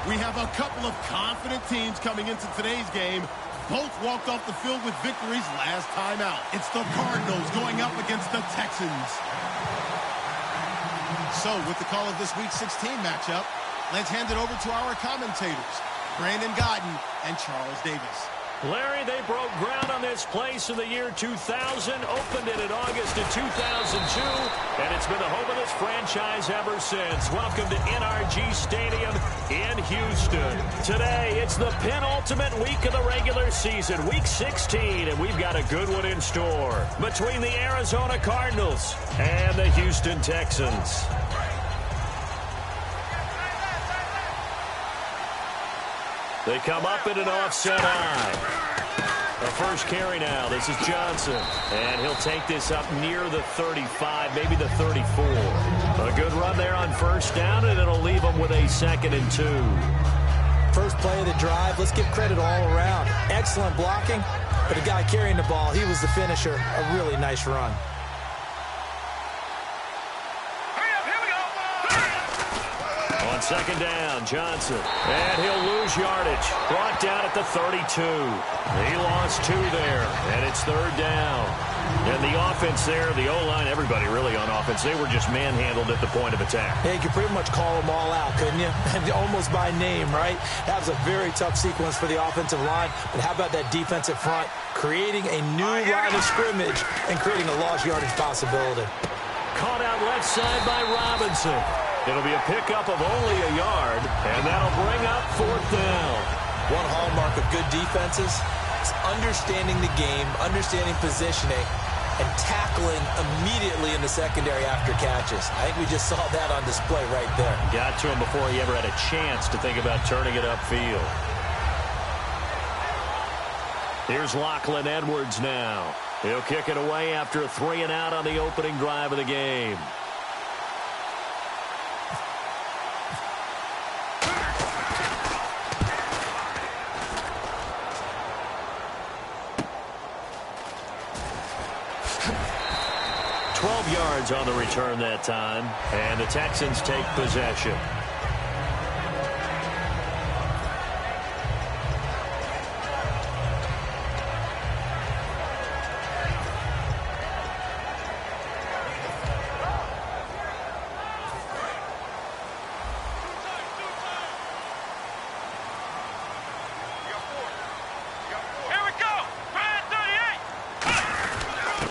We have a couple of confident teams coming into today's game. Both walked off the field with victories last time out. It's the Cardinals going up against the Texans. So, with the call of this Week 16 matchup, let's hand it over to our commentators, Brandon Godden and Charles Davis. Larry, they broke ground on this place in the year 2000, opened it in August of 2002, and it's been the home of this franchise ever since. Welcome to NRG Stadium in Houston. Today, it's the penultimate week of the regular season, Week 16, and we've got a good one in store between the Arizona Cardinals and the Houston Texans. They come up in an offset eye. The first carry now. This is Johnson. And he'll take this up near the 35, maybe the 34. A good run there on first down, and it'll leave them with a 2nd and 2. First play of the drive. Let's give credit all around. Excellent blocking, but the guy carrying the ball, he was the finisher. A really nice run. On second down, Johnson. And he'll lose yardage. Brought down at the 32. He lost 2 there, and it's 3rd down. And the offense there, the O-line, everybody really on offense, they were just manhandled at the point of attack. Yeah, you could pretty much call them all out, couldn't you? Almost by name, right? That was a very tough sequence for the offensive line. But how about that defensive front? Creating a new line of scrimmage and creating a lost yardage possibility. Caught out left side by Robinson. It'll be a pickup of only a yard, and that'll bring up 4th down. One hallmark of good defenses is understanding the game, understanding positioning, and tackling immediately in the secondary after catches. I think we just saw that on display right there. Got to him before he ever had a chance to think about turning it upfield. Here's Lachlan Edwards now. He'll kick it away after a 3-and-out on the opening drive of the game. Yards on the return that time, and the Texans take possession.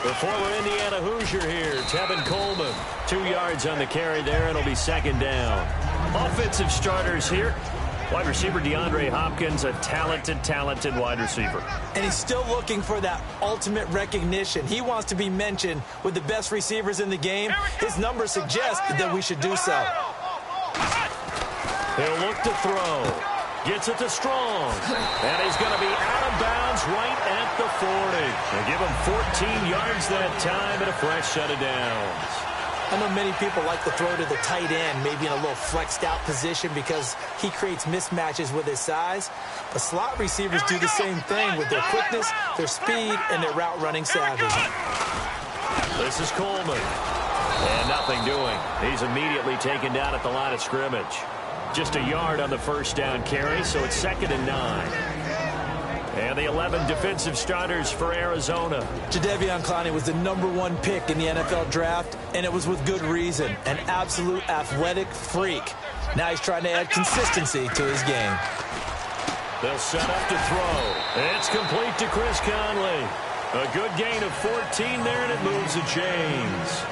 The former Indiana Hoosier here, Tevin Coleman. 2 yards on the carry there, and it'll be 2nd down. Offensive starters here. Wide receiver DeAndre Hopkins, a talented wide receiver. And he's still looking for that ultimate recognition. He wants to be mentioned with the best receivers in the game. His numbers suggest that we should do so. He'll look to throw. Gets it to Strong. And he's going to be out of bounds right at the 40. They give him 14 yards that time and a fresh set of downs. I know many people like to throw to the tight end, maybe in a little flexed out position because he creates mismatches with his size. But slot receivers do the same thing with their quickness, their speed, and their route running savvy. This is Coleman. And nothing doing. He's immediately taken down at the line of scrimmage. Just a yard on the first down carry, so it's 2nd and 9. And the 11 defensive starters for Arizona. Jadeveon Clowney was the #1 pick in the NFL draft, and it was with good reason. An absolute athletic freak. Now he's trying to add consistency to his game. They'll set up to throw. It's complete to Chris Conley. A good gain of 14 there, and it moves the chains.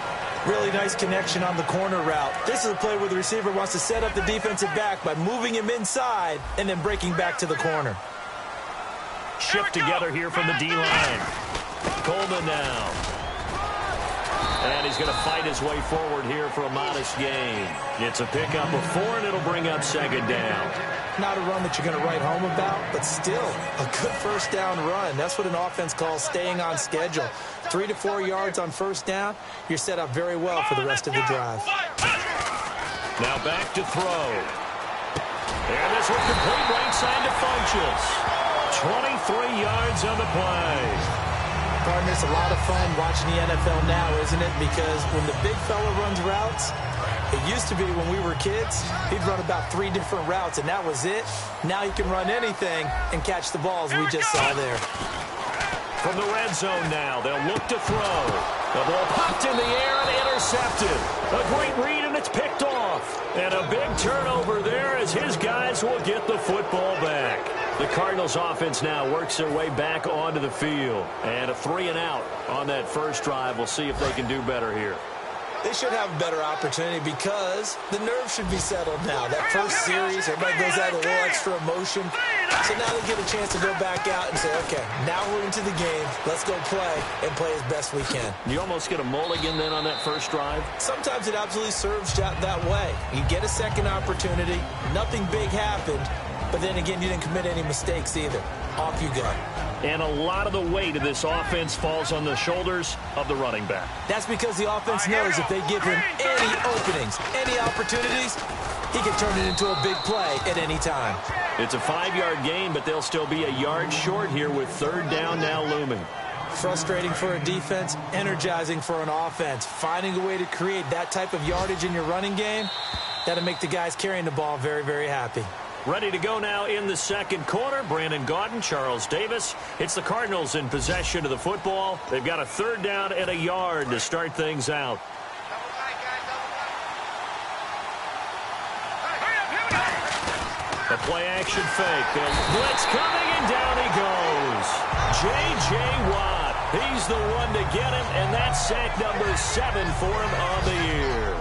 Really nice connection on the corner route. This is a play where the receiver wants to set up the defensive back by moving him inside and then breaking back to the corner. Shift together here from the D-line. Coleman now. And he's going to fight his way forward here for a modest gain. It's a pickup of 4, and it'll bring up 2nd down. Not a run that you're going to write home about, but still a good first down run. That's what an offense calls staying on schedule. 3 to 4 yards on first down, you're set up very well for the rest of the drive. Now back to throw. And this one complete right side to Funchess. 23 yards on the play. Partner, it's a lot of fun watching the NFL now, isn't it? Because when the big fella runs routes, It used to be when we were kids, he'd run about 3 different routes, and that was it. Now he can run anything and catch the balls we just saw there. From the red zone now, they'll look to throw. The ball popped in the air and intercepted. A great read, and it's picked off. And a big turnover there as his guys will get the football back. The Cardinals offense now works their way back onto the field. And a 3-and-out on that first drive. We'll see if they can do better here. They should have a better opportunity because the nerves should be settled now. That first series, everybody goes out with a little extra emotion. So now they get a chance to go back out and say, okay, now we're into the game. Let's go play and play as best we can. You almost get a mulligan then on that first drive? Sometimes it absolutely serves that way. You get a second opportunity. Nothing big happened. But then again, you didn't commit any mistakes either. Off you go. And a lot of the weight of this offense falls on the shoulders of the running back. That's because the offense knows if they give him any openings, any opportunities, he can turn it into a big play at any time. It's a 5-yard gain, but they'll still be a yard short here with third down now looming. Frustrating for a defense, energizing for an offense. Finding a way to create that type of yardage in your running game, that'll make the guys carrying the ball very, very happy. Ready to go now in the second quarter. Brandon Gaudin, Charles Davis. It's the Cardinals in possession of the football. They've got a third down and a yard to start things out. A play-action fake. The blitz coming, and down he goes. J.J. Watt. He's the one to get him, and that's sack number 7 for him on the year.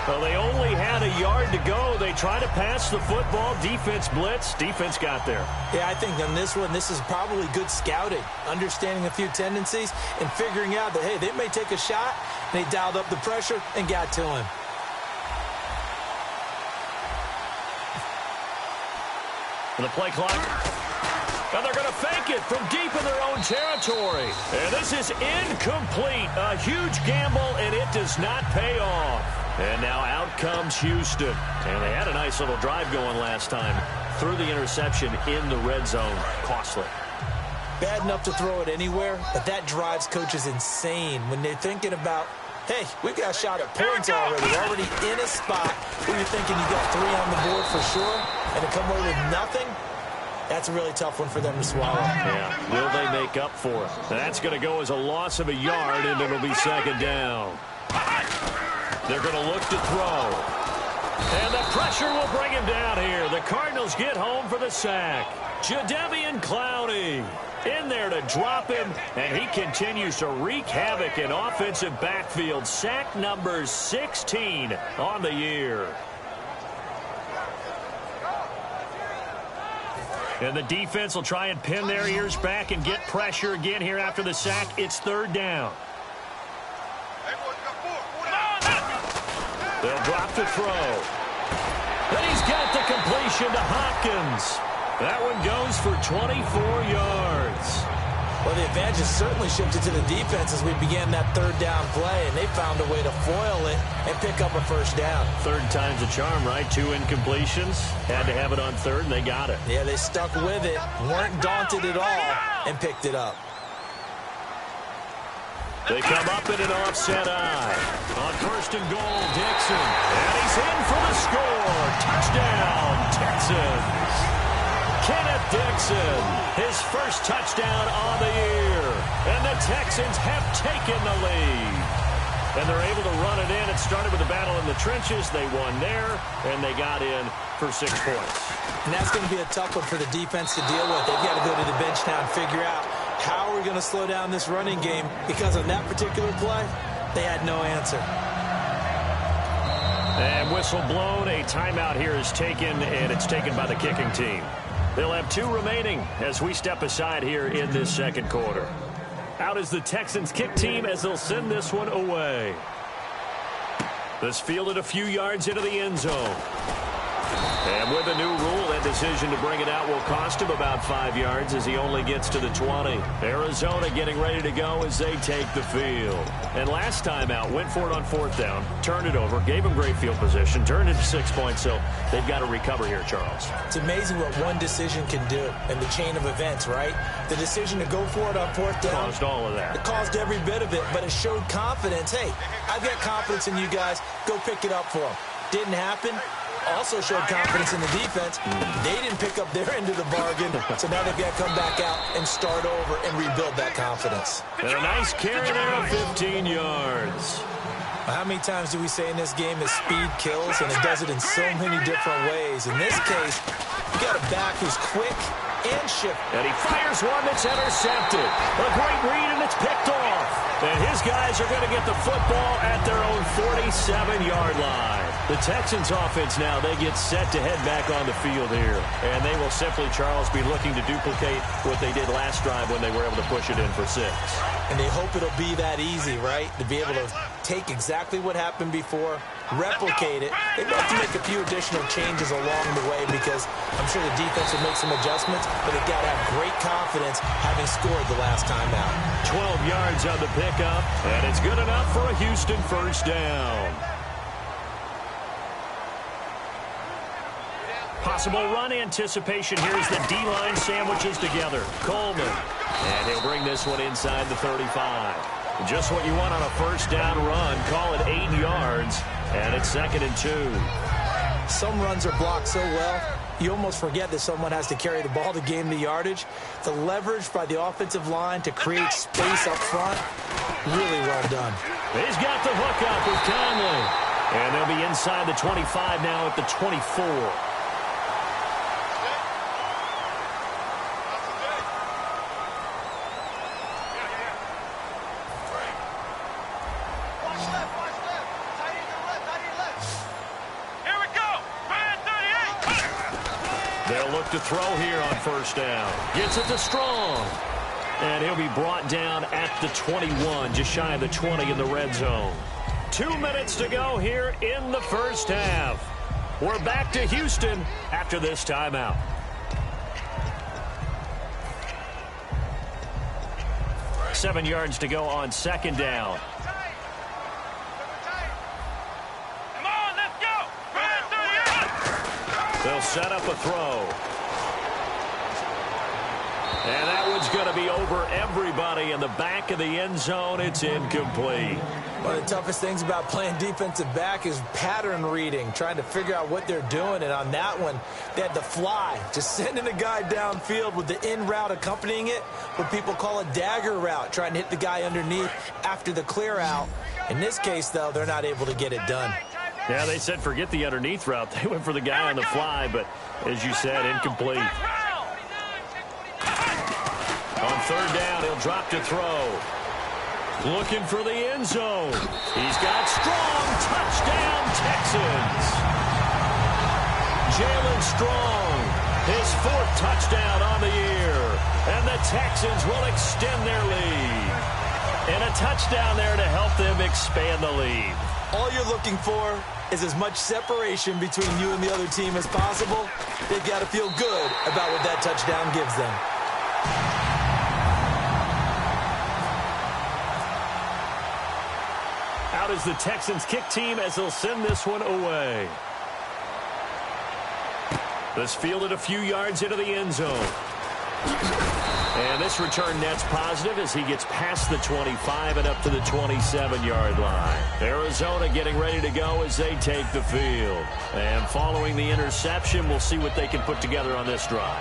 Well, they only had a yard to go. They tried to pass the football. Defense blitz. Defense got there. Yeah, I think on this one, this is probably good scouting, understanding a few tendencies, and figuring out that, hey, they may take a shot, and they dialed up the pressure and got to him. And the play clock. And they're going to fake it from deep in their own territory. And this is incomplete. A huge gamble, and it does not pay off. And now out comes Houston. And they had a nice little drive going last time. Threw the interception in the red zone. Costly. Bad enough to throw it anywhere, but that drives coaches insane when they're thinking about, hey, we've got a shot at points already. We're already in a spot where you're thinking you got 3 on the board for sure, and to come away with nothing, that's a really tough one for them to swallow. Yeah, will they make up for it? That's going to go as a loss of a yard, and it'll be second down. They're going to look to throw. And the pressure will bring him down here. The Cardinals get home for the sack. Jadeveon Clowney in there to drop him, and he continues to wreak havoc in offensive backfield. Sack number 16 on the year. And the defense will try and pin their ears back and get pressure again here after the sack. It's third down. They'll drop to throw. And he's got the completion to Hopkins. That one goes for 24 yards. Well, the advantage has certainly shifted to the defense as we began that third down play, and they found a way to foil it and pick up a first down. Third time's a charm, right? 2 incompletions. Had to have it on third, and they got it. Yeah, they stuck with it, weren't daunted at all, and picked it up. They come up in an offset eye. On first and goal, Dixon. And he's in for the score. Touchdown, Texans. Kenneth Dixon, his first touchdown on the year. And the Texans have taken the lead. And they're able to run it in. It started with a battle in the trenches. They won there, and they got in for 6 points. And that's going to be a tough one for the defense to deal with. They've got to go to the bench now and figure out how are we going to slow down this running game, because on that particular play, they had no answer. And whistle blown. A timeout here is taken, and it's taken by the kicking team. They'll have 2 remaining as we step aside here in this second quarter. Out is the Texans kick team as they'll send this one away. This fielded a few yards into the end zone. And with a new rule, that decision to bring it out will cost him about 5 yards as he only gets to the 20. Arizona getting ready to go as they take the field. And last time out, went for it on 4th down, turned it over, gave him great field position, turned it to 6 points, so they've got to recover here, Charles. It's amazing what one decision can do in the chain of events, right? The decision to go for it on 4th down. Caused all of that. It caused every bit of it, but it showed confidence. Hey, I've got confidence in you guys. Go pick it up for them. Didn't happen. Also showed confidence in the defense. They didn't pick up their end of the bargain, so now they've got to come back out and start over and rebuild that confidence. And a nice carry there of 15 yards. How many times do we say in this game that speed kills, and it does it in so many different ways? In this case, you got a back who's quick and shifty. And he fires one that's intercepted. A great read, and it's picked off. And his guys are going to get the football at their own 47-yard line. The Texans offense now, they get set to head back on the field here. And they will simply, Charles, be looking to duplicate what they did last drive when they were able to push it in for 6. And they hope it'll be that easy, right? To be able to take exactly what happened before, replicate it. They'd have to make a few additional changes along the way because I'm sure the defense will make some adjustments, but they've got to have great confidence having scored the last time out. 12 yards on the pickup, and it's good enough for a Houston first down. Possible run anticipation. Here's the D-line sandwiches together. Coleman. And he'll bring this one inside the 35. Just what you want on a first down run. Call it 8 yards. And it's 2nd and 2. Some runs are blocked so well, you almost forget that someone has to carry the ball to gain the yardage. The leverage by the offensive line to create space up front, really well done. He's got the hook up with Conley. And they'll be inside the 25 now at the 24. To throw here on first down. Gets it to Strong. And he'll be brought down at the 21, just shy of the 20 in the red zone. 2 minutes to go here in the first half. We're back to Houston after this timeout. Seven yards to go on second down. Come on, let's go. They'll set up a throw. And that one's going to be over everybody in the back of the end zone. It's incomplete. One of the toughest things about playing defensive back is pattern reading, trying to figure out what they're doing. And on that one, they had to fly, just sending a guy downfield with the in route accompanying it, what people call a dagger route, trying to hit the guy underneath after the clear out. In this case, though, they're not able to get it done. Yeah, they said forget the underneath route. They went for the guy on the fly, but as you said, incomplete. On third down, he'll drop to throw. Looking for the end zone. He's got Strong. Touchdown, Texans. Jalen Strong, his 4th touchdown on the year. And the Texans will extend their lead. And a touchdown there to help them expand the lead. All you're looking for is as much separation between you and the other team as possible. They've got to feel good about what that touchdown gives them. Out is the Texans kick team as they'll send this one away. This fielded a few yards into the end zone. And this return net's positive as he gets past the 25 and up to the 27-yard line. Arizona getting ready to go as they take the field. And following the interception, we'll see what they can put together on this drive.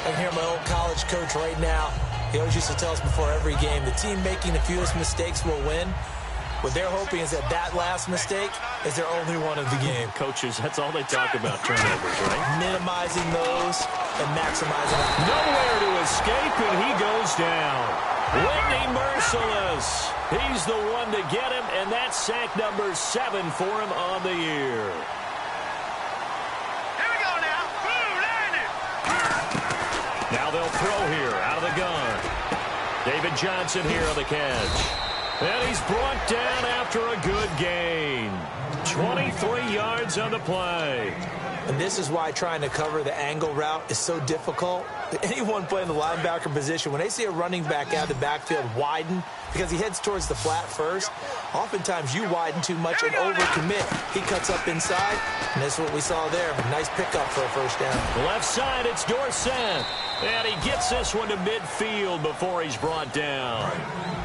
I can hear my old college coach right now. He always used to tell us before every game, the team making the fewest mistakes will win. What they're hoping is that last mistake is their only one of the game. Coaches, that's all they talk about, turnovers, right? Minimizing those and maximizing them. Nowhere to escape, and he goes down. Whitney merciless. He's the one to get him, and that's sack number 7 for him on the year. Here we go now. Boom, landed. Now they'll throw here out of the gun. David Johnson here on the catch. And he's brought down after a good gain. 23 yards on the play. And this is why trying to cover the angle route is so difficult. Anyone playing the linebacker position, when they see a running back out of the backfield widen, because he heads towards the flat first, oftentimes you widen too much and overcommit. He cuts up inside, and that's what we saw there. Nice pickup for a first down. Left side, it's Dorsett. And he gets this one to midfield before he's brought down.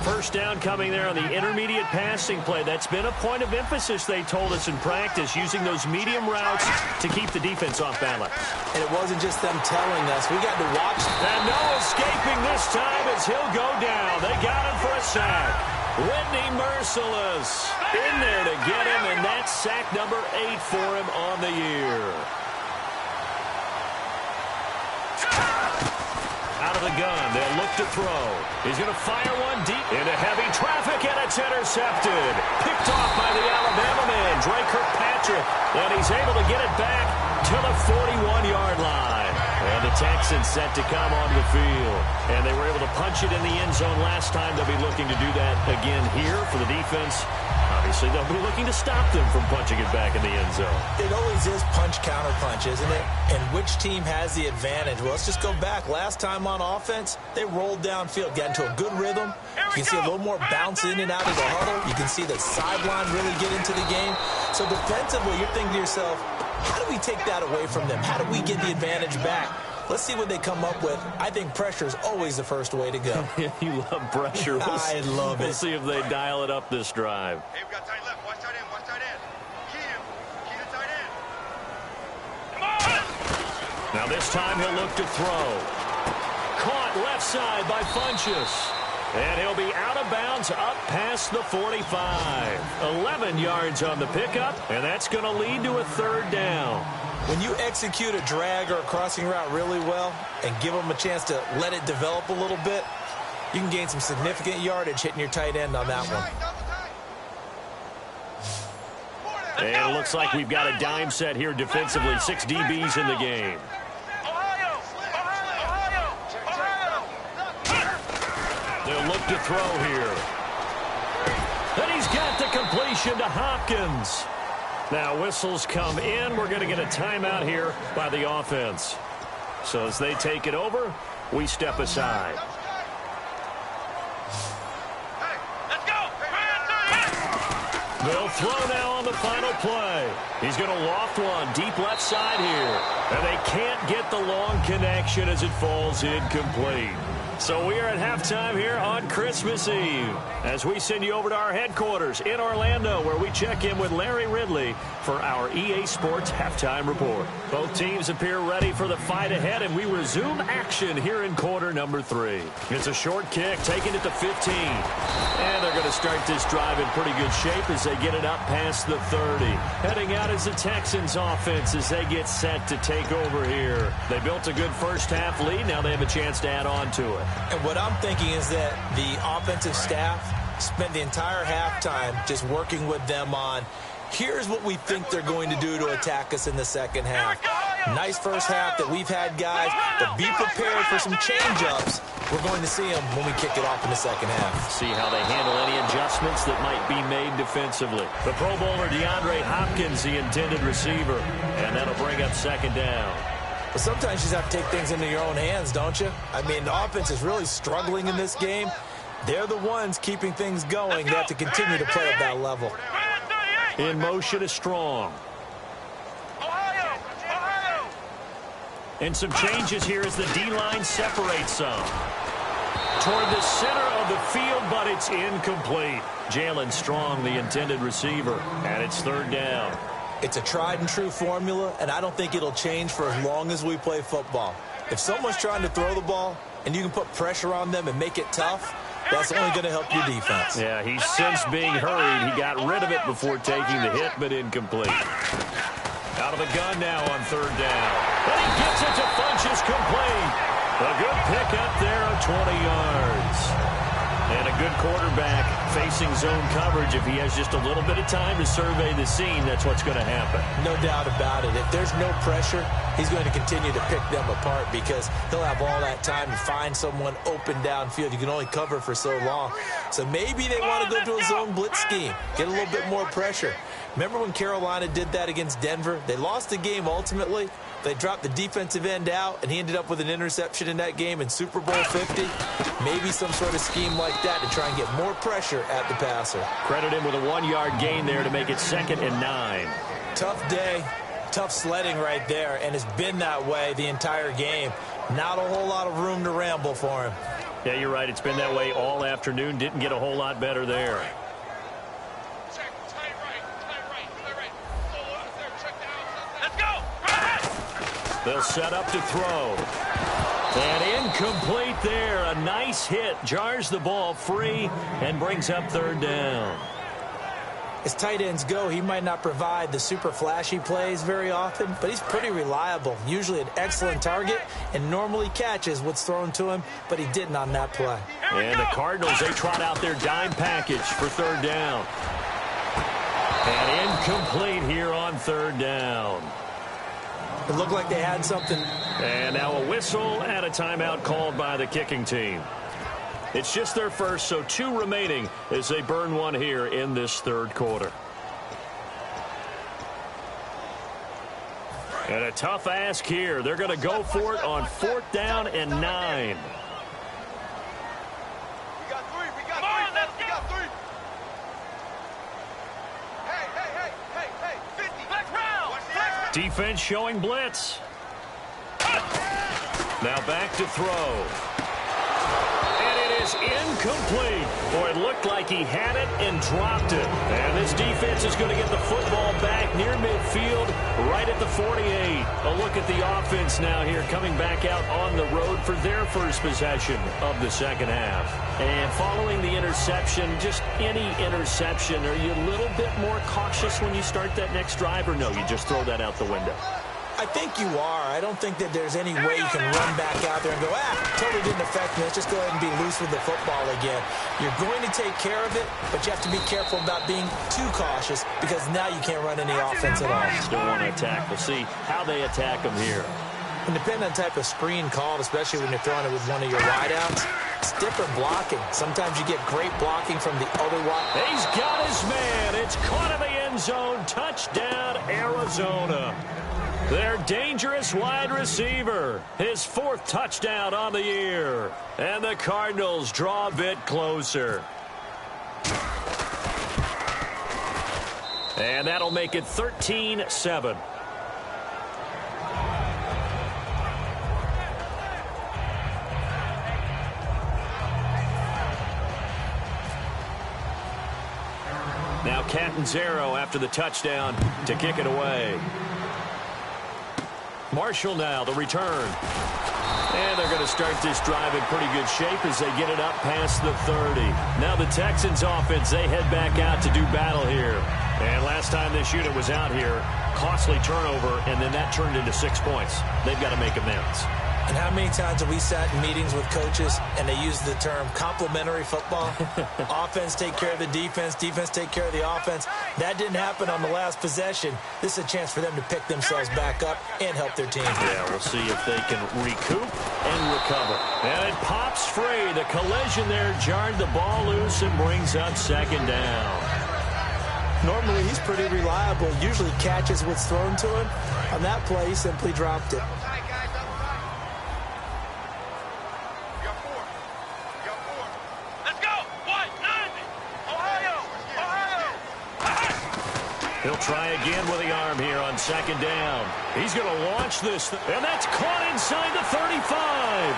First down coming there on the intermediate passing play. That's been a point of emphasis, they told us, this in practice, using those medium routes to keep the defense off balance. And it wasn't just them telling us. We got to watch. And no escaping this time as he'll go down. They got him for a sack. Whitney Merciless in there to get him, and that's sack number 8 for him on the year. Out of the gun, they'll look to throw. He's going to fire one deep into heavy traffic, and it's intercepted. Picked off by the Alabama man, Dre Kirkpatrick, and he's able to get it back to the 41-yard line. And the Texans set to come onto the field. And they were able to punch it in the end zone last time. They'll be looking to do that again here for the defense. Obviously, they'll be looking to stop them from punching it back in the end zone. It always is punch-counter-punch, isn't it? And which team has the advantage? Well, let's just go back. Last time on offense, they rolled downfield, got into a good rhythm. You can see a little more bounce in and out of the huddle. You can see the sideline really get into the game. So defensively, you're thinking to yourself, how do we take that away from them? How do we get the advantage back? Let's see what they come up with. I think pressure is always the first way to go. You love pressure. I love it. We'll see if they dial it up this drive. Hey, we got tight left. Watch tight end. Watch tight end. Key to tight end. Come on! Now this time he'll look to throw. Caught left side by Funchess. And he'll be out of bounds up past the 45. 11 yards on the pickup, and that's going to lead to a third down. When you execute a drag or a crossing route really well and give them a chance to let it develop a little bit, you can gain some significant yardage hitting your tight end on that one. And it looks like we've got a dime set here defensively. 6 DBs in the game. They'll look to throw here. And he's got the completion to Hopkins. Now whistles come in. We're going to get a timeout here by the offense. So as they take it over, we step aside. They'll throw now on the final play. He's going to loft one deep left side here. And they can't get the long connection as it falls incomplete. So we are at halftime here on Christmas Eve as we send you over to our headquarters in Orlando, where we check in with Larry Ridley for our EA Sports Halftime Report. Both teams appear ready for the fight ahead, and we resume action here in quarter number 3. It's a short kick, taking it to 15. And they're going to start this drive in pretty good shape as they get it up past the 30. Heading out is the Texans offense as they get set to take over here. They built a good first half lead. Now they have a chance to add on to it. And what I'm thinking is that the offensive staff spent the entire halftime just working with them on, here's what we think they're going to do to attack us in the second half. Nice first half that we've had, guys, but be prepared for some change-ups. We're going to see them when we kick it off in the second half. See how they handle any adjustments that might be made defensively. The Pro Bowler DeAndre Hopkins, the intended receiver, and that'll bring up second down. But sometimes you just have to take things into your own hands, don't you? I mean, the offense is really struggling in this game. They're the ones keeping things going. They have to continue to play at that level. In motion is Strong. And some changes here as the D-line separates some. Toward the center of the field, but it's incomplete. Jalen Strong, the intended receiver, and it's third down. It's a tried-and-true formula, and I don't think it'll change for as long as we play football. If someone's trying to throw the ball and you can put pressure on them and make it tough, that's only going to help your defense. Yeah, he's since being hurried. He got rid of it before taking the hit, but incomplete. Out of the gun now on third down. And he gets it to Funchess complete. A good pickup there of 20 yards. And a good quarterback facing zone coverage. If he has just a little bit of time to survey the scene, that's what's going to happen. No doubt about it. If there's no pressure, he's going to continue to pick them apart because he'll have all that time to find someone open downfield. You can only cover for so long. So maybe they want to go to a zone blitz scheme, get a little bit more pressure. Remember when Carolina did that against Denver? They lost the game ultimately. They dropped the defensive end out, and he ended up with an interception in that game in Super Bowl 50. Maybe some sort of scheme like that to try and get more pressure at the passer. Credit him with a 1-yard gain there to make it 2nd and 9. Tough day, tough sledding right there, and it's been that way the entire game. Not a whole lot of room to ramble for him. Yeah, you're right. It's been that way all afternoon. Didn't get a whole lot better there. They'll set up to throw. And incomplete there. A nice hit. Jars the ball free and brings up third down. As tight ends go, he might not provide the super flashy plays very often, but he's pretty reliable. Usually an excellent target and normally catches what's thrown to him, but he didn't on that play. And the Cardinals, they trot out their dime package for third down. And incomplete here on third down. It looked like they had something. And now a whistle and a timeout called by the kicking team. It's just their first, so 2 remaining as they burn one here in this third quarter. And a tough ask here. They're going to go for it on 4th down and 9. We got 3. We got 3. Hey, 50. Flex round. Defense showing blitz. Now back to throw. Incomplete. Boy, it looked like he had it and dropped it. And this defense is going to get the football back near midfield, right at the 48. A look at the offense now here, coming back out on the road for their first possession of the second half. And following the interception, just any interception, are you a little bit more cautious when you start that next drive, or no, you just throw that out the window? I think you are. I don't think that there's any way you can run back out there and go, totally didn't affect me. Let's just go ahead and be loose with the football again. You're going to take care of it, but you have to be careful about being too cautious because now you can't run any offense at all. Still want to attack. We'll see how they attack them here. And depending on the type of screen called, especially when you're throwing it with one of your wideouts, it's different blocking. Sometimes you get great blocking from the other wide. He's got his man. It's caught in the end zone. Touchdown, Arizona. Their dangerous wide receiver. His 4th touchdown on the year. And the Cardinals draw a bit closer. And that'll make it 13-7. Now Catanzaro after the touchdown to kick it away. Marshall now, the return. And they're going to start this drive in pretty good shape as they get it up past the 30. Now the Texans offense, they head back out to do battle here. And last time this unit was out here, costly turnover, and then that turned into 6 points. They've got to make amends. And how many times have we sat in meetings with coaches and they use the term complementary football? Offense take care of the defense, defense take care of the offense. That didn't happen on the last possession. This is a chance for them to pick themselves back up and help their team. Yeah, we'll see if they can recoup and recover. And it pops free. The collision there jarred the ball loose and brings up second down. Normally, he's pretty reliable. Usually catches what's thrown to him. On that play, he simply dropped it. He'll try again with the arm here on second down. He's going to launch this, and that's caught inside the 35.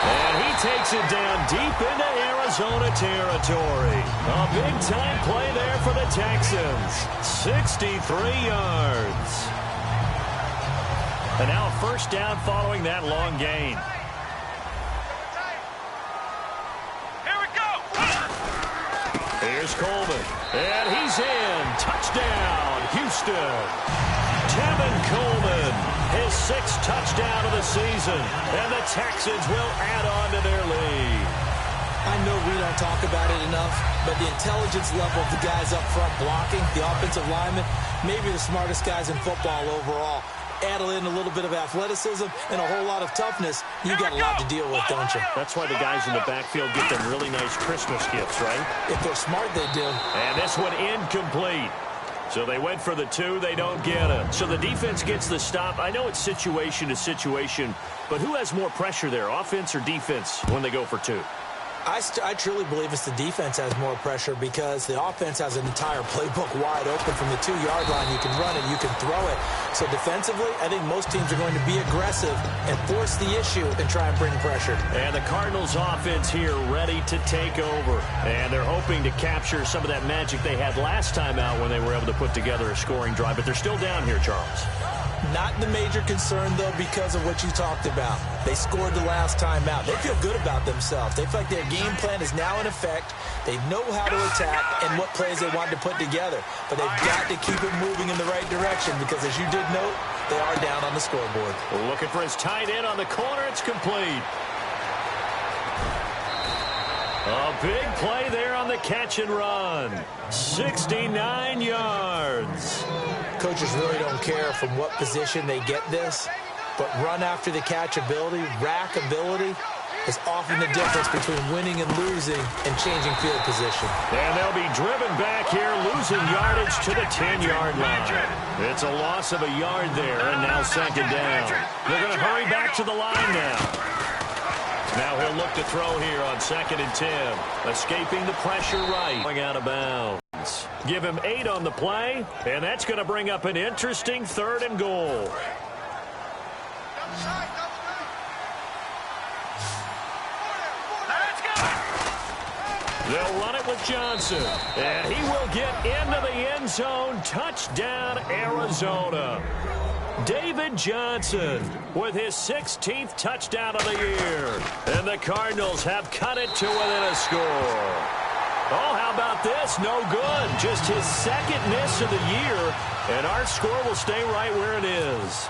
And he takes it down deep into Arizona territory. A big-time play there for the Texans. 63 yards. And now a first down following that long gain. Here's Coleman, and he's in. Touchdown, Houston. Tevin Coleman, his 6th touchdown of the season, and the Texans will add on to their lead. I know we don't talk about it enough, but the intelligence level of the guys up front blocking, the offensive linemen, maybe the smartest guys in football overall. Add in a little bit of athleticism and a whole lot of toughness, you got a lot to deal with, don't you? That's why the guys in the backfield get them really nice Christmas gifts, right? If they're smart, they do. And this one incomplete. So they went for the 2, they don't get it. So the defense gets the stop. I know it's situation to situation, but who has more pressure there, offense or defense, when they go for 2? I truly believe it's the defense has more pressure because the offense has an entire playbook wide open from the 2-yard line. You can run it, you can throw it. So defensively, I think most teams are going to be aggressive and force the issue and try and bring pressure. And the Cardinals offense here ready to take over. And they're hoping to capture some of that magic they had last time out when they were able to put together a scoring drive. But they're still down here, Charles. Not the major concern, though, because of what you talked about. They scored the last time out. They feel good about themselves. They feel like their game plan is now in effect. They know how to attack and what plays they want to put together. But they've got to keep it moving in the right direction because, as you did note, they are down on the scoreboard. Looking for his tight end on the corner. It's complete. A big play there on the catch and run. 69 yards. Coaches really don't care from what position they get this, but run after the catch ability, rack ability, is often the difference between winning and losing and changing field position. And they'll be driven back here, losing yardage to the 10-yard line. It's a loss of a yard there, and now second down. They're going to hurry back to the line now. Now he'll look to throw here on 2nd and 10. Escaping the pressure right. Going out of bounds. Give him 8 on the play, and that's going to bring up an interesting 3rd and goal. They'll run it with Johnson, and he will get into the end zone. Touchdown, Arizona. David Johnson with his 16th touchdown of the year. And the Cardinals have cut it to within a score. Oh, how about this? No good. Just his 2nd miss of the year, and our score will stay right where it is.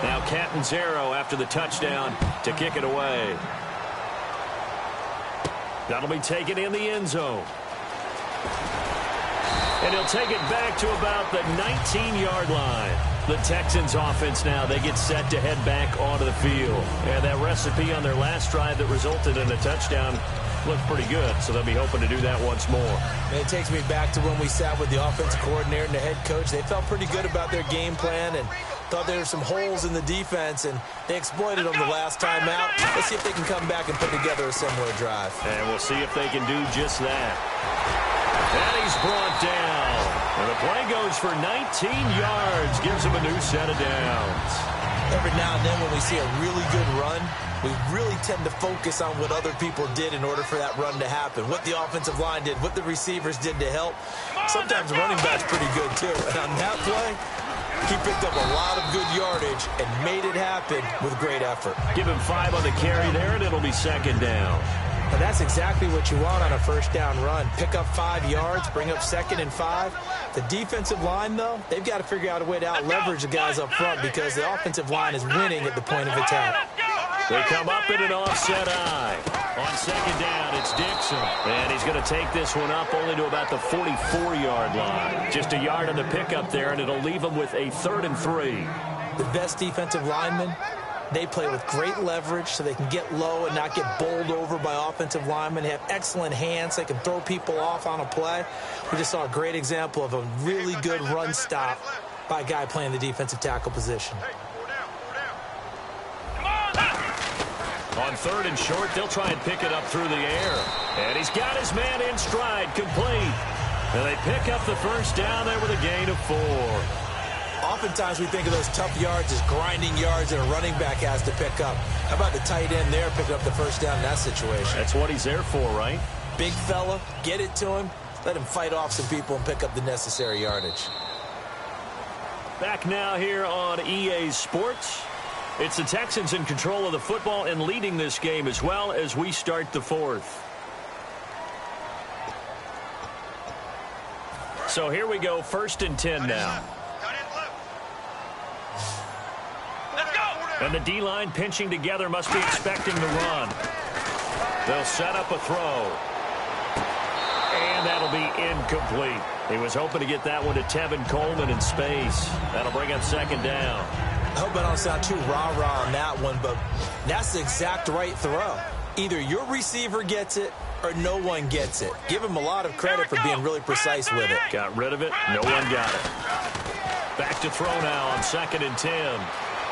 Now Catanzaro after the touchdown to kick it away. That'll be taken in the end zone. And he'll take it back to about the 19-yard line. The Texans offense now, they get set to head back onto the field. And that recipe on their last drive that resulted in a touchdown looked pretty good, so they'll be hoping to do that once more. And it takes me back to when we sat with the offensive coordinator and the head coach. They felt pretty good about their game plan and thought there were some holes in the defense, and they exploited them the last time out. Let's see if they can come back and put together a similar drive. And we'll see if they can do just that. And he's brought down. And the play goes for 19 yards. Gives him a new set of downs. Every now and then when we see a really good run, we really tend to focus on what other people did in order for that run to happen. What the offensive line did, what the receivers did to help. Sometimes the running back's pretty good too. And on that play, he picked up a lot of good yardage and made it happen with great effort. Give him 5 on the carry there, and it'll be second down. And that's exactly what you want on a first down run. Pick up 5 yards, bring up 2nd and 5. The defensive line, though, they've got to figure out a way to out-leverage the guys up front because the offensive line is winning at the point of attack. They come up in an offset eye. On second down, it's Dixon. And he's going to take this one up only to about the 44-yard line. Just a yard on the pickup there, and it'll leave him with a 3rd and 3. The best defensive linemen, they play with great leverage so they can get low and not get bowled over by offensive linemen. They have excellent hands. They can throw people off on a play. We just saw a great example of a really good run stop by a guy playing the defensive tackle position. On 3rd and short, they'll try and pick it up through the air. And he's got his man in stride, complete. And they pick up the first down there with a gain of 4. Oftentimes we think of those tough yards as grinding yards that a running back has to pick up. How about the tight end there picking up the first down in that situation? That's what he's there for, right? Big fella, get it to him, let him fight off some people and pick up the necessary yardage. Back now here on EA Sports. It's the Texans in control of the football and leading this game as well as we start the 4th. So here we go, 1st and 10 now. And the D-line pinching together must be expecting the run. They'll set up a throw. And that'll be incomplete. He was hoping to get that one to Tevin Coleman in space. That'll bring up second down. I hope I don't sound too rah-rah on that one, but that's the exact right throw. Either your receiver gets it or no one gets it. Give him a lot of credit for being really precise with it. Got rid of it. No one got it. Back to throw now on 2nd and 10.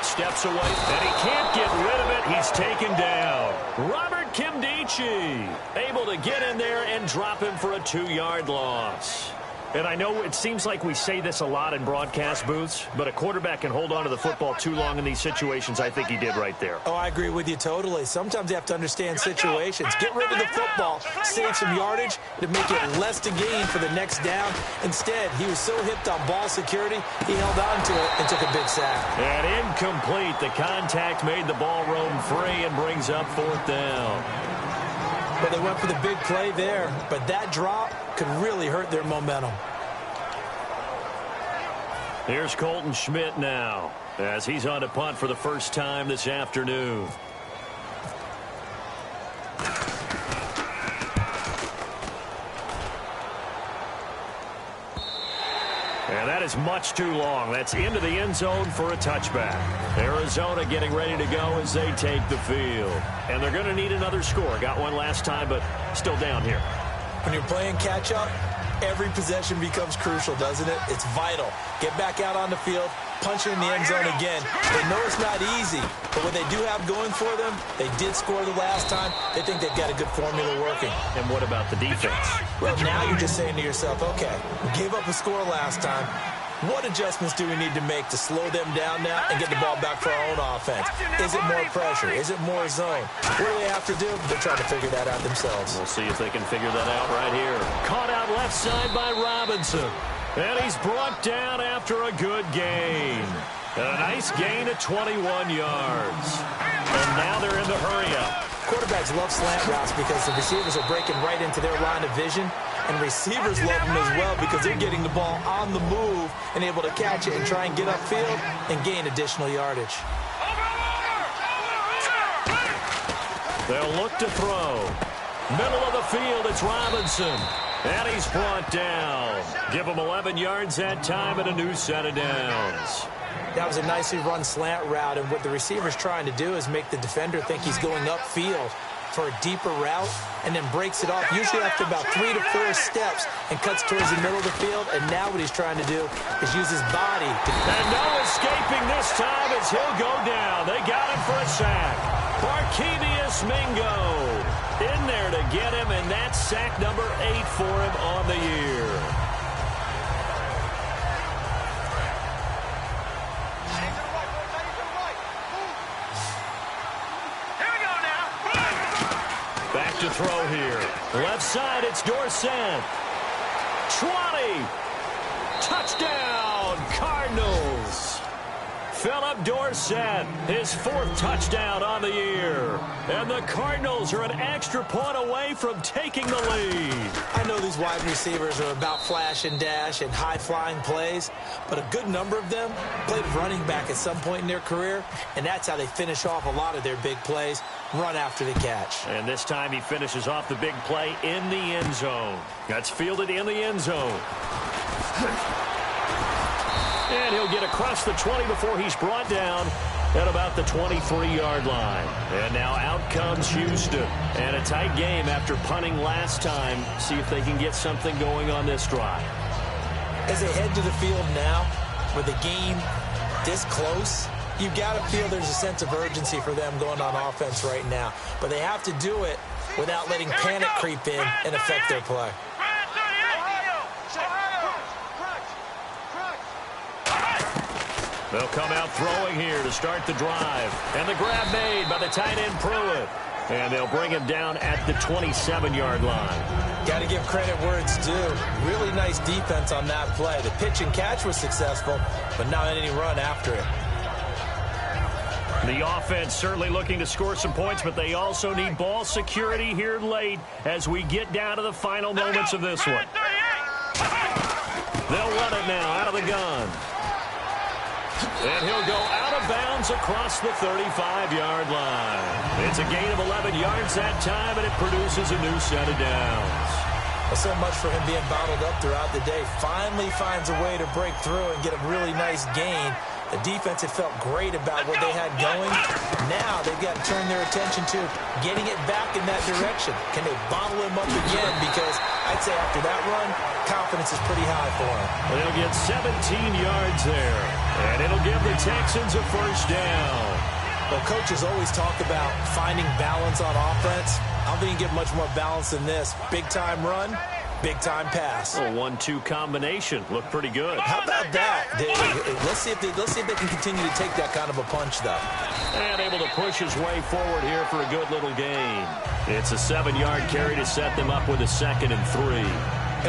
Steps away, and he can't get rid of it. He's taken down. Robert Kimdichie able to get in there and drop him for a 2-yard loss. And I know it seems like we say this a lot in broadcast booths, but a quarterback can hold on to the football too long in these situations. I think he did right there. Oh, I agree with you totally. Sometimes you have to understand situations. Get rid of the football, save some yardage to make it less to gain for the next down. Instead, he was so hipped on ball security, he held on to it and took a big sack. And incomplete. The contact made the ball roam free and brings up 4th down. Well, they went for the big play there, but that drop could really hurt their momentum. Here's Colton Schmidt now, as he's on to punt for the first time this afternoon. And that is much too long. That's into the end zone for a touchback. Arizona getting ready to go as they take the field. And they're going to need another score. Got one last time, but still down here. When you're playing catch-up, every possession becomes crucial, doesn't it? It's vital. Get back out on the field, punch it in the end zone again. They know it's not easy, but what they do have going for them, they did score the last time. They think they've got a good formula working. And what about the defense? Well, now you're just saying to yourself, okay, we gave up a score last time. What adjustments do we need to make to slow them down now and get the ball back for our own offense? Is it more pressure? Is it more zone? What do they have to do? They're trying to figure that out themselves. We'll see if they can figure that out right here. Caught out left side by Robinson. And he's brought down after a good gain. A nice gain of 21 yards. And now they're in the hurry-up. Quarterbacks love slant routes because the receivers are breaking right into their line of vision. And receivers love them as well because they're getting the ball on the move and able to catch it and try and get upfield and gain additional yardage. They'll look to throw. Middle of the field, it's Robinson. And he's brought down. Give him 11 yards that time and a new set of downs. That was a nicely run slant route, and what the receiver's trying to do is make the defender think he's going upfield for a deeper route and then breaks it off, usually after about 3 to 4 steps, and cuts towards the middle of the field. And now what he's trying to do is use his body. And no escaping this time as he'll go down. They got him for a sack. Barkevius Mingo in there to get him, and that's sack number 8 for him on the year. Back to throw here. Left side, it's Dorsett. 20. Touchdown, Cardinals. Philip Dorsett, his 4th touchdown on the year. And the Cardinals are an extra point away from taking the lead. I know these wide receivers are about flash and dash and high-flying plays, but a good number of them played running back at some point in their career, and that's how they finish off a lot of their big plays, run after the catch. And this time he finishes off the big play in the end zone. That's fielded in the end zone. And he'll get across the 20 before he's brought down at about the 23-yard line. And now out comes Houston. And a tight game after punting last time. See if they can get something going on this drive. As they head to the field now, with the game this close, you've got to feel there's a sense of urgency for them going on offense right now. But they have to do it without letting panic creep in and affect their play. They'll come out throwing here to start the drive. And the grab made by the tight end Pruitt. And they'll bring him down at the 27-yard line. Got to give credit where it's due. Really nice defense on that play. The pitch and catch was successful, but not any run after it. The offense certainly looking to score some points, but they also need ball security here late as we get down to the final moments of this one. They'll run it now out of the gun. And he'll go out of bounds across the 35-yard line. It's a gain of 11 yards that time, and it produces a new set of downs. Well, so much for him being bottled up throughout the day. Finally finds a way to break through and get a really nice gain. The defense had felt great about what they had going. Now they've got to turn their attention to getting it back in that direction. Can they bottle him up again? Because I'd say after that run, confidence is pretty high for him. They'll get 17 yards there. And it'll give the Texans a first down. Well, coaches always talk about finding balance on offense. I don't think you can get much more balance than this. Big-time run, Big-time pass. A 1-2 combination. Looked pretty good. How about that? Let's see if they can continue to take that kind of a punch, though. And able to push his way forward here for a good little gain. It's a 7-yard carry to set them up with a 2nd and 3.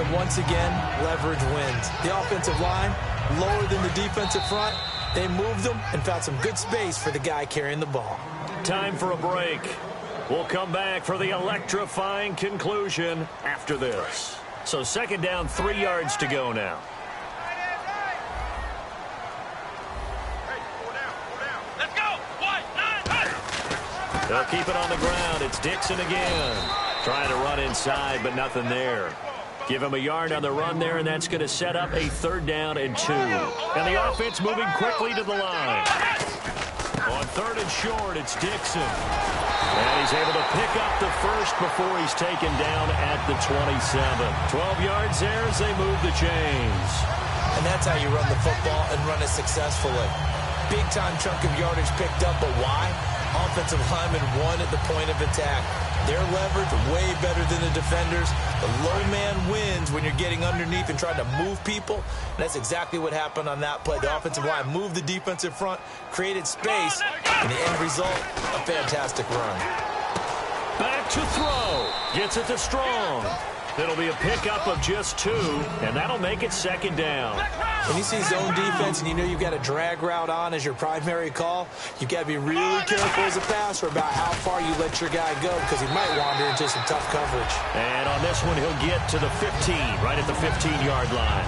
And once again, leverage wins. The offensive line, lower than the defensive front. They moved them and found some good space for the guy carrying the ball. Time for a break. We'll come back for the electrifying conclusion after this. So 2nd down, 3 yards to go now. Let's go. 1, 9, They'll keep it on the ground. It's Dixon again. Trying to run inside, but nothing there. Give him a yard on the run there, and that's going to set up a 3rd down and 2. And the offense moving quickly to the line. On 3rd and short, it's Dixon. And he's able to pick up the first before he's taken down at the 27. 12 yards there as they move the chains. And that's how you run the football and run it successfully. Big-time chunk of yardage picked up, but why? Offensive lineman won at the point of attack. Their leverage way better than the defenders. The low man wins when you're getting underneath and trying to move people. And that's exactly what happened on that play. The offensive line moved the defensive front, created space, and the end result, a fantastic run. Back to throw. Gets it to Strong. It'll be a pickup of just 2, and that'll make it 2nd down. When you see zone defense and you know you've got a drag route on as your primary call, you've got to be really careful as a passer about how far you let your guy go because he might wander into some tough coverage. And on this one, he'll get to the 15, right at the 15-yard line.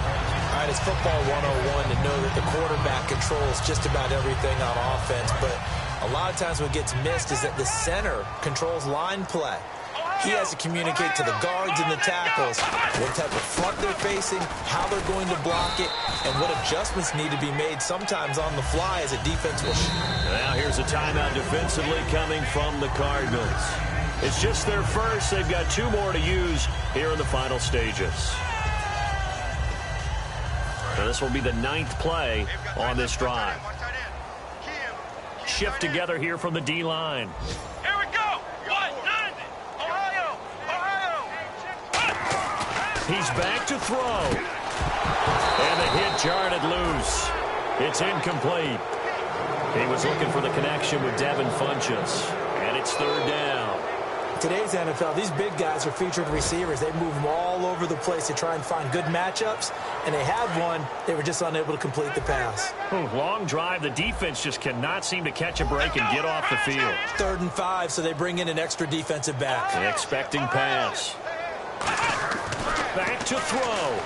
All right, it's football 101 to know that the quarterback controls just about everything on offense, but a lot of times what gets missed is that the center controls line play. He has to communicate to the guards and the tackles what type of front they're facing, how they're going to block it, and what adjustments need to be made sometimes on the fly as a defense will. Now here's a timeout defensively coming from the Cardinals. It's just their first. They've got 2 more to use here in the final stages. Now this will be the 9th play on this drive. Shift together here from the D-line. Here we go. 1, 9. He's back to throw. And the hit jarred it loose. It's incomplete. He was looking for the connection with Devin Funchess. And it's 3rd down. Today's NFL, these big guys are featured receivers. They move them all over the place to try and find good matchups. And they had one. They were just unable to complete the pass. Long drive. The defense just cannot seem to catch a break and get off the field. 3rd and 5, so they bring in an extra defensive back. An expecting pass. Back to throw.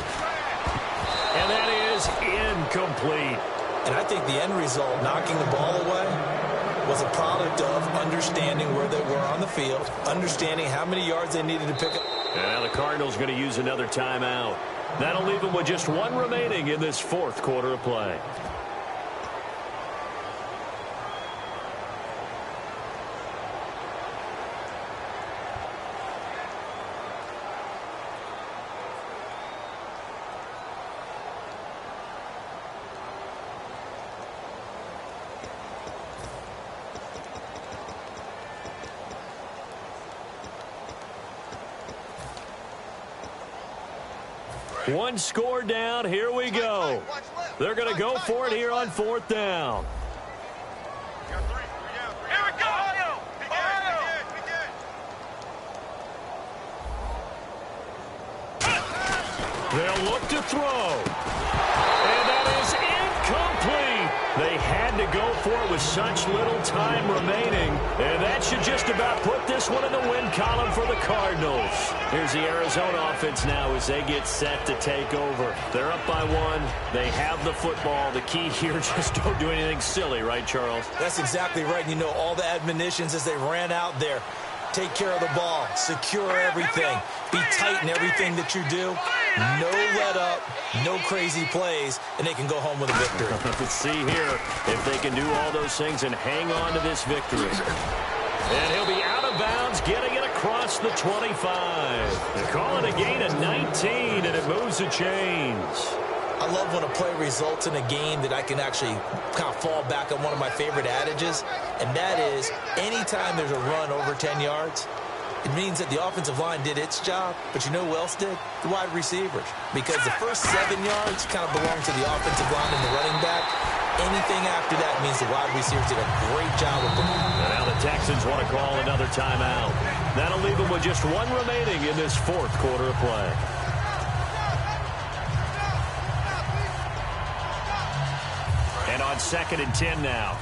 And that is incomplete. And I think the end result, knocking the ball away, was a product of understanding where they were on the field, understanding how many yards they needed to pick up. And now the Cardinals going to use another timeout. That'll leave them with just 1 remaining in this 4th quarter of play. One score down. Here we go. They're going to go for it here on 4th down. Here we go. They'll look to throw. And that is incomplete. They had to go for it with such little time remaining. And that should just about put this one in the win column for the Cardinals. Here's the Arizona offense now as they get set to take over. They're up by 1. They have the football. The key here, just don't do anything silly, right, Charles? That's exactly right. You know, all the admonitions as they ran out there. Take care of the ball. Secure everything. Be tight in everything that you do. No let up. No crazy plays. And they can go home with a victory. Let's see here if they can do all those things and hang on to this victory. And he'll be out of bounds, getting it across the 25. They call it a gain of 19, and it moves the chains. I love when a play results in a game that I can actually kind of fall back on one of my favorite adages, and that is anytime there's a run over 10 yards, It means that the offensive line did its job, but you know who else did? The wide receivers. Because the first 7 yards kind of belong to the offensive line and the running back. Anything after that means the wide receivers did a great job with them. And now the Texans want to call another timeout. That'll leave them with just one remaining in this fourth quarter of play. And on 2nd and 10 now.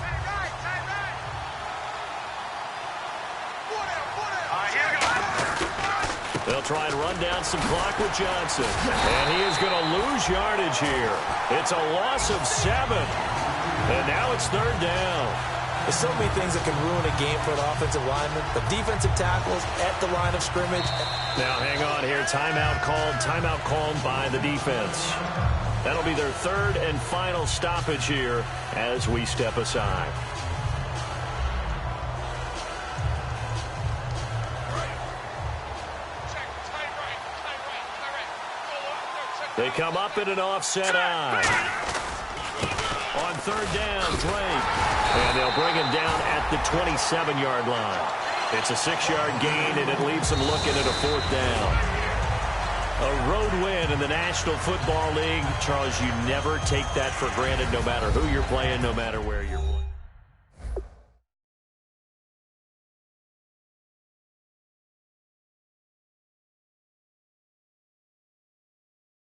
They'll try and run down some clock with Johnson. And he is going to lose yardage here. It's a loss of 7. And now it's 3rd down. There's so many things that can ruin a game for an offensive lineman. The defensive tackles at the line of scrimmage. Now hang on here. Timeout called by the defense. That'll be their 3rd and final stoppage here as we step aside. They come up in an offset eye. On 3rd down, Drake. And they'll bring him down at the 27-yard line. It's a 6-yard gain, and it leaves them looking at a 4th down. A road win in the National Football League. Charles, you never take that for granted no matter who you're playing, no matter where you're playing.